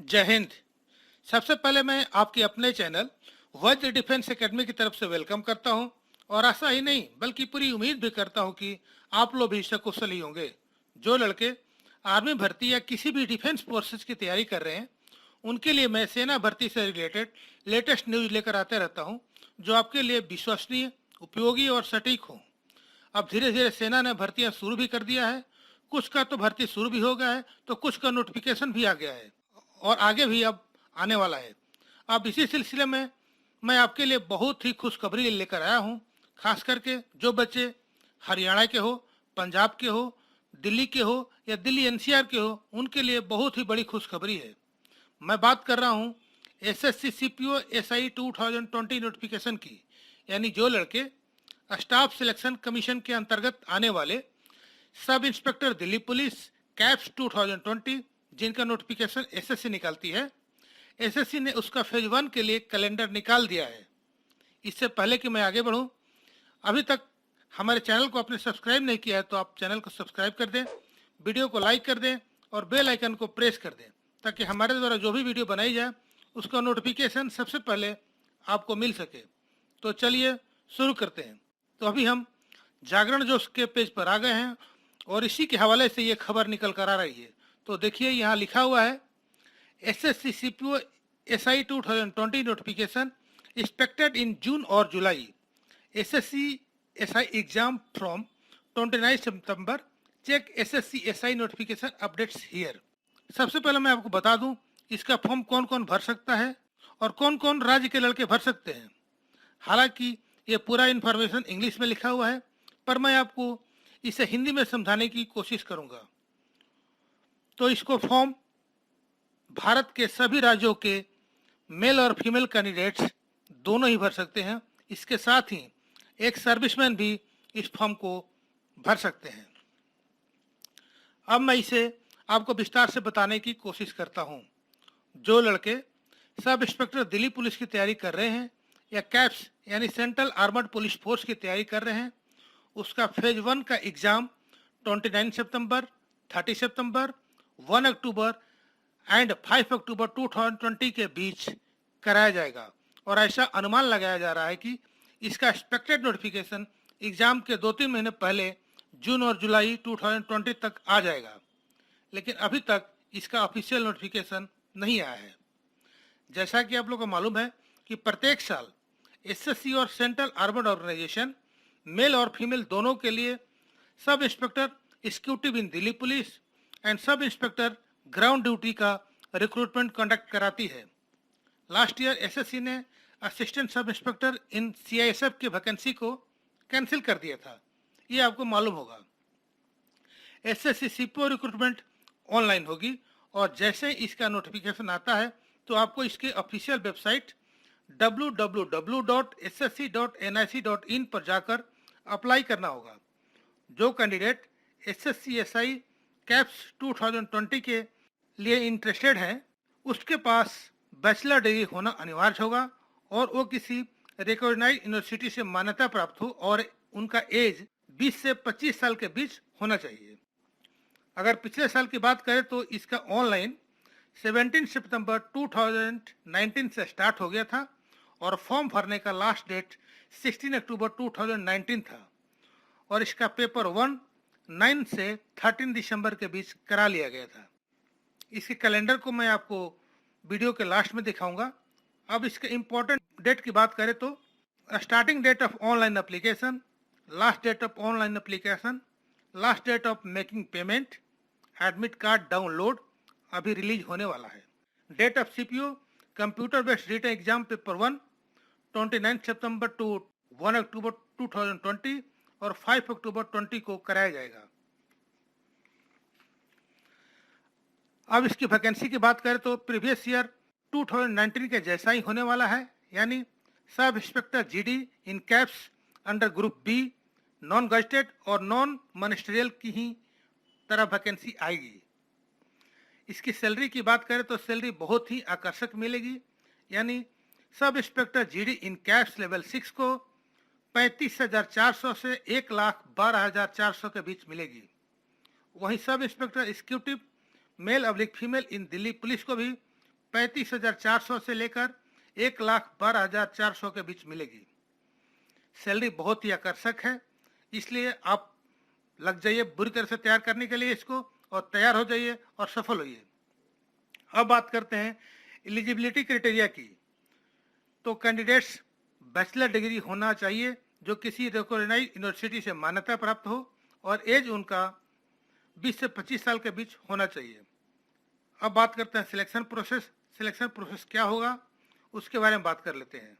जय हिंद। सबसे पहले मैं आपके अपने चैनल वज्र डिफेंस एकेडमी की तरफ से वेलकम करता हूं और ऐसा ही नहीं बल्कि पूरी उम्मीद भी करता हूं कि आप लोग भी सकुशल ही होंगे। जो लड़के आर्मी भर्ती या किसी भी डिफेंस फोर्सेस की तैयारी कर रहे हैं उनके लिए मैं सेना भर्ती से रिलेटेड लेटेस्ट न्यूज लेकर आते रहता हूं जो आपके लिए विश्वसनीय, उपयोगी और सटीक हो। अब धीरे धीरे सेना ने भर्तियां शुरू भी कर दिया है। कुछ का तो भर्ती शुरू भी हो गया है तो कुछ का नोटिफिकेशन भी आ गया है और आगे भी अब आने वाला है। अब इसी सिलसिले में मैं आपके लिए बहुत ही खुशखबरी लेकर आया हूँ। खास करके जो बच्चे हरियाणा के हो, पंजाब के हो, दिल्ली के हो या दिल्ली एनसीआर के हो, उनके लिए बहुत ही बड़ी खुशखबरी है। मैं बात कर रहा हूँ एसएससी सीपीओ एसआई 2020 नोटिफिकेशन की। यानी जो लड़के स्टाफ सिलेक्शन कमीशन के अंतर्गत आने वाले sub inspector Delhi police caps 2020 जिनका नोटिफिकेशन एसएससी निकालती है, एसएससी ने उसका फेज 1 के लिए कैलेंडर निकाल दिया है। इससे पहले कि मैं आगे बढ़ूं, अभी तक हमारे चैनल को आपने सब्सक्राइब नहीं किया है तो आप चैनल को सब्सक्राइब कर दें, वीडियो को लाइक कर दें और बेल आइकन को प्रेस कर दें ताकि हमारे द्वारा जो भी वीडियो बनाई जाए उसका नोटिफिकेशन सबसे पहले आपको मिल सके। तो चलिए शुरू करते हैं। तो अभी हम जागरण जोश के पेज पर आ गए हैं और इसी के हवाले से ये खबर निकल कर आ रही है। तो देखिए यहाँ लिखा हुआ है SSC CPO SI 2020 notification expected in June और जुलाई। एसएससी एसआई एग्जाम फ्रॉम 29 सितंबर। Check SSC SI notification updates here. सबसे पहले मैं आपको बता दूं इसका फॉर्म कौन कौन भर सकता है और कौन कौन राज्य के लड़के भर सकते हैं। हालांकि ये पूरा इन्फॉर्मेशन इंग्लिश में लिखा हुआ है पर मैं आपको इसे हिंदी में समझाने की कोशिश करूंगा। तो इसको फॉर्म भारत के सभी राज्यों के मेल और फीमेल कैंडिडेट्स दोनों ही भर सकते हैं। इसके साथ ही एक सर्विसमैन भी इस फॉर्म को भर सकते हैं। अब मैं इसे आपको विस्तार से बताने की कोशिश करता हूं। जो लड़के सब इंस्पेक्टर दिल्ली पुलिस की तैयारी कर रहे हैं या कैप्स यानी सेंट्रल आर्मर्ड पुलिस फोर्स की तैयारी कर रहे हैं, उसका फेज 1 का exam 29 September, 30 September, 1 October and 5 अक्टूबर 2020 के बीच कराया जाएगा और ऐसा अनुमान लगाया जा रहा है कि इसका एक्सपेक्टेड नोटिफिकेशन एग्जाम के 2-3 महीने पहले जून और जुलाई 2020 तक आ जाएगा। लेकिन अभी तक इसका ऑफिशियल नोटिफिकेशन नहीं आया है। जैसा कि आप लोगों को मालूम है कि प्रत्येक साल एसएससी और सेंट्रल आर्मर्ड ऑर्गेनाइजेशन मेल और फीमेल दोनों के लिए sub inspector executive in Delhi police and sub inspector ground duty का रिक्रूटमेंट कंडक्ट कराती है। लास्ट ईयर एसएससी ने असिस्टेंट सब इंस्पेक्टर इन सीआईएसएफ की वैकेंसी को कैंसिल कर दिया था, ये आपको मालूम होगा। एसएससी सीपीओ रिक्रूटमेंट ऑनलाइन होगी और जैसे इसका नोटिफिकेशन आता है तो आपको इसके ऑफिशियल वेबसाइट www.ssc.nic.in पर जाकर अप्लाई करना होगा। जो कैंडिडेट एसएससी एसआई कैप्स 2020 के लिए इंटरेस्टेड हैं उसके पास बैचलर डिग्री होना अनिवार्य होगा और वो किसी रिकॉग्नाइज्ड यूनिवर्सिटी से मान्यता प्राप्त हो और उनका एज 20 से 25 साल के बीच होना चाहिए। अगर पिछले साल की बात करें तो इसका ऑनलाइन 17 सितंबर 2019 से स्टार्ट हो गया था और फॉर्म भरने का लास्ट डेट 16 अक्टूबर 2019 था और इसका पेपर 1 9 से 13 दिसंबर के बीच करा लिया गया था। इसके कैलेंडर को मैं आपको वीडियो के लास्ट में दिखाऊंगा। अब इसके इम्पोर्टेंट डेट की बात करें तो starting date of online application, last date of online application, last date of making payment, admit card download अभी रिलीज होने वाला है। Date of CPO computer based written exam paper 1 29 सितंबर टू 1 अक्टूबर 2020 और 5 अक्टूबर 20 को कराया जाएगा। अब इसकी वैकेंसी की बात करें तो प्रीवियस ईयर 2019 के जैसा ही होने वाला है, यानी sub inspector GD in CAPFs under group B non gazetted और नॉन मनिस्ट्रियल की ही तरह वैकेंसी आएगी। इसकी सैलरी की बात करें तो सैलरी बहुत ही आकर्षक मिलेगी, यानी sub inspector GD in caps level 6 को 35,400 से 1,12,400 के बीच मिलेगी। वहीं sub inspector executive mail oblique female इन दिल्ली पुलिस को भी 35,400 से लेकर 1,12,400 के बीच मिलेगी। सैलरी बहुत ही आकर्षक है, इसलिए आप लग जाइए बुरी तरह से तैयार करने के लिए इसको, और तैयार हो जाइए और सफल होइए। अब बात करते हैं एलिजिबिलिटी क्राइटेरिया की। तो कैंडिडेट्स बैचलर डिग्री होना चाहिए जो किसी रिकॉग्नाइज्ड यूनिवर्सिटी से मान्यता प्राप्त हो, और एज उनका 20 से 25 साल के बीच होना चाहिए। अब बात करते हैं सिलेक्शन प्रोसेस। सिलेक्शन प्रोसेस क्या होगा उसके बारे में बात कर लेते हैं।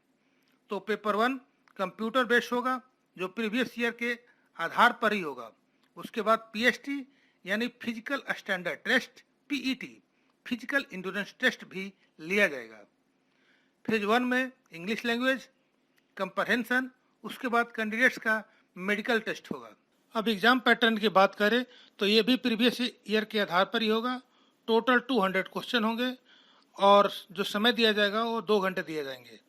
तो पेपर 1 कंप्यूटर बेस्ड होगा, जो प्रीवियस ईयर के आधार पर ही होगा। उसके बाद पीएसटी यानी physical standard test, PET physical endurance test भी लिया जाएगा। फेज 1 में इंग्लिश लैंग्वेज, कंप्रहेंशन, उसके बाद कैंडिडेट्स का मेडिकल टेस्ट होगा। अब एग्जाम पैटर्न की बात करें तो ये भी प्रीवियस ईयर के आधार पर ही होगा। टोटल 200 क्वेश्चन होंगे, और जो समय दिया जाएगा वो 2 घंटे दिए जाएंगे।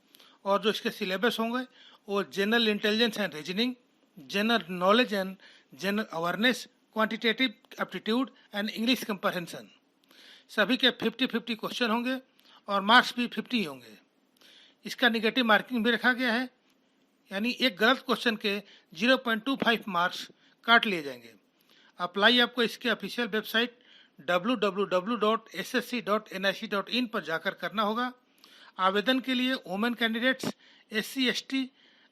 और जो इसके सिलेबस होंगे वो general intelligence and reasoning, general knowledge and general awareness, quantitative aptitude and English comprehension, सभी के 50-50 क्वेश्चन होंगे, और मार्क्स भी 50 होंगे। इसका निगेटिव मार्किंग भी रखा गया है, यानी एक गलत क्वेश्चन के 0.25 मार्क्स काट लिए जाएंगे। अप्लाई आपको इसके ऑफिशियल वेबसाइट www.ssc.nic.in पर जाकर करना होगा। आवेदन के लिए women candidates, SC ST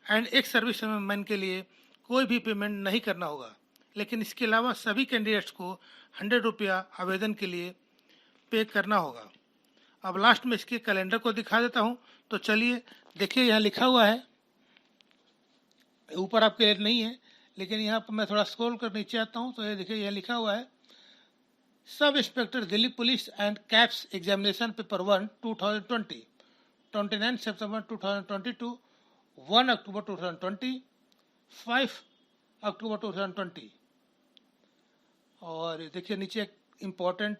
and ex service man के लिए कोई भी पेमेंट नहीं करना होगा, लेकिन इसके अलावा सभी कैंडिडेट्स को 100 रुपया आवेदन के लिए पे करना होगा। अब लास्ट में इसके कैलेंडर को दिखा देता हूँ। तो चलिए देखिए, यहाँ लिखा हुआ है, ऊपर आपके लिए नहीं है, लेकिन यहाँ पर मैं थोड़ा स्क्रॉल कर नीचे आता हूँ तो ये देखिए, यहाँ लिखा हुआ है sub inspector Delhi police and caps examination paper 1 2020, 29 सितंबर 2022, 1 अक्टूबर 2020, 5 अक्टूबर 2020। और देखिए नीचे एक इम्पॉर्टेंट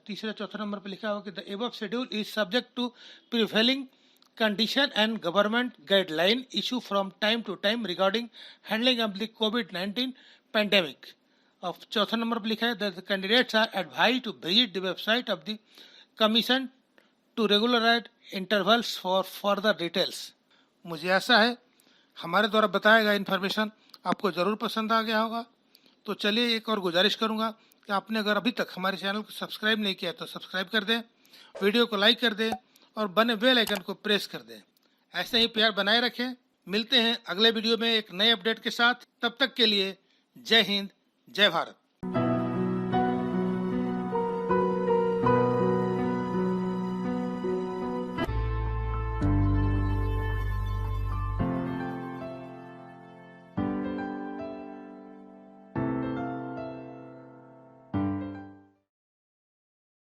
तीसरे चौथे नंबर पर लिखा हुआ कि the above schedule is subject to prevailing condition and government guideline issue from time to time regarding handling of the COVID-19 pandemic। अब चौथा नंबर पर लिखा है that the candidates are advised to visit the website of the commission to regularize intervals for further details। मुझे आशा है हमारे द्वारा बताया गया इन्फॉर्मेशन आपको ज़रूर पसंद आ गया होगा। तो चलिए एक और गुजारिश करूंगा कि आपने अगर अभी तक हमारे चैनल को सब्सक्राइब नहीं किया तो सब्सक्राइब कर दें, वीडियो को लाइक कर दें, और बने बेल आइकन को प्रेस कर दें। ऐसे ही प्यार बनाए रखें। मिलते हैं अगले वीडियो में एक नए अपडेट के साथ। तब तक के लिए जय हिंद, जय भारत।